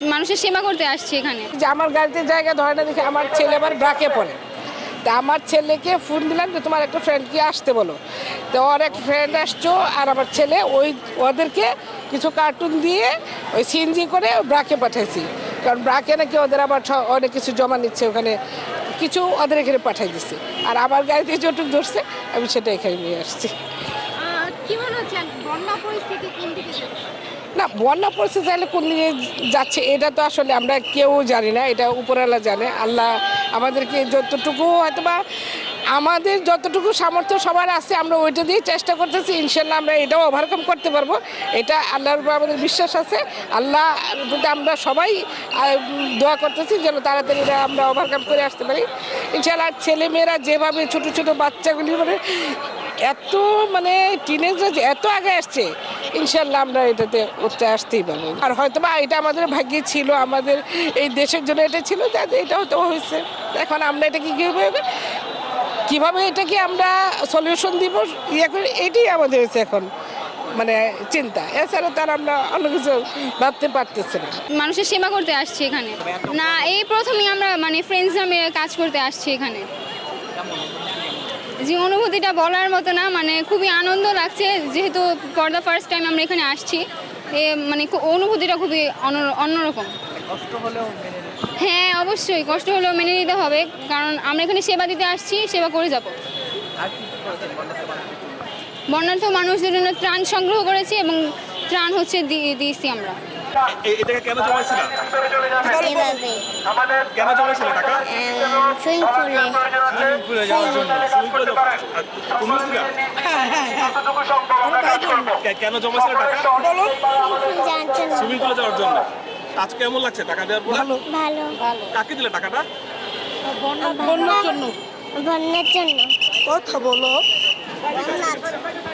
মানুষের সেবা করতে আসছি এখানে। যে আমার গাড়িতে জায়গা ধরে না দেখে আমার ছেলে আবার ব্রাকে পড়ে। তা আমার ছেলেকে ফোন দিলাম যে তোমার একটা ফ্রেন্ডকে আসতে বলো। তো ওর এক ফ্রেন্ড আসছো আর আমার ছেলে ওদেরকে কিছু কার্টুন দিয়ে ওই সিএনজি করে ব্রাকে পাঠাইছি। কারণ ব্রাকে নাকি ওদের আবার অনেক কিছু জমা নিচ্ছে ওখানে, কিছু ওদের এখানে পাঠাই দিচ্ছি। আর আমার গাড়িতে যেটুকু ধরছে আমি সেটা এখানে নিয়ে আসছি। কি মনে হচ্ছে বন্যা পরিস্থিতি কোন দিকে যাচ্ছে? না, বন্যা পরিস্থিতি তাহলে কোন দিকে যাচ্ছে এটা তো আসলে আমরা কেউ জানি না, এটা উপরওয়ালা জানে। আল্লাহ আমাদেরকে যতটুকু হয়তো বা আমাদের যতটুকু সামর্থ্য সবার আছে আমরা ওইটা দিয়ে চেষ্টা করতেছি, ইনশাল্লাহ আমরা এটাও ওভারকাম করতে পারবো। এটা আল্লাহর উপর আমাদের বিশ্বাস আছে। আল্লাহ প্রতি আমরা সবাই দোয়া করতেছি যেন তাড়াতাড়ি এটা আমরা ওভারকাম করে আসতে পারি ইনশাল্লাহ। ছেলেমেয়েরা যেভাবে ছোটো ছোটো বাচ্চাগুলি এত টিনেজরা যে এত আগে আসছে, ইনশাল্লাহ আমরা এটাতে উঠতে আসতেই পারবো। আর হয়তো বা এটা আমাদের ভাগ্যে ছিল, আমাদের এই দেশের জন্য এটা ছিল, যাতে এটা হয়তো হয়েছে। এখন আমরা এটা কীভাবে এটাকে আমরা সলিউশন দিব এটাই আমাদের হচ্ছে এখন চিন্তা। এছাড়া তার আমরা অন্য কিছু ভাবতে পারতেছি না। মানুষের সেবা করতে আসছি এখানে। না, এই প্রথমেই আমরা ফ্রেন্ডস নামে কাজ করতে আসছি এখানে। যে অনুভূতিটা বলার মতো না, খুবই আনন্দ লাগছে, যেহেতু ফর দ্য ফার্স্ট টাইম আমরা এখানে আসছি। অনুভূতিটা খুবই অন্যরকম। হ্যাঁ, অবশ্যই কষ্ট হলেও মেনে নিতে হবে, কারণ আমরা এখানে সেবা দিতে আসছি, সেবা করে যাব। বন্যার্থ মানুষদের জন্য ত্রাণ সংগ্রহ করেছি এবং ত্রাণ দিয়েছি আমরা। এটাকে কেন জমাইছিল? এভাবে কেন জমাইছিল টাকা? সুইমিং পুলে যাওয়ার জন্য। সুইমিং পুলে যাওয়ার তুমি দিলা? কেন জমাইছিল টাকা? জানছেন সুইমিং পুলে যাওয়ার জন্য। আজ কেমন লাগছে টাকা দেওয়ার পর? ভালো কাকে দিলে টাকাটা? বন্যার জন্য বন্যার জন্য কথা বলো।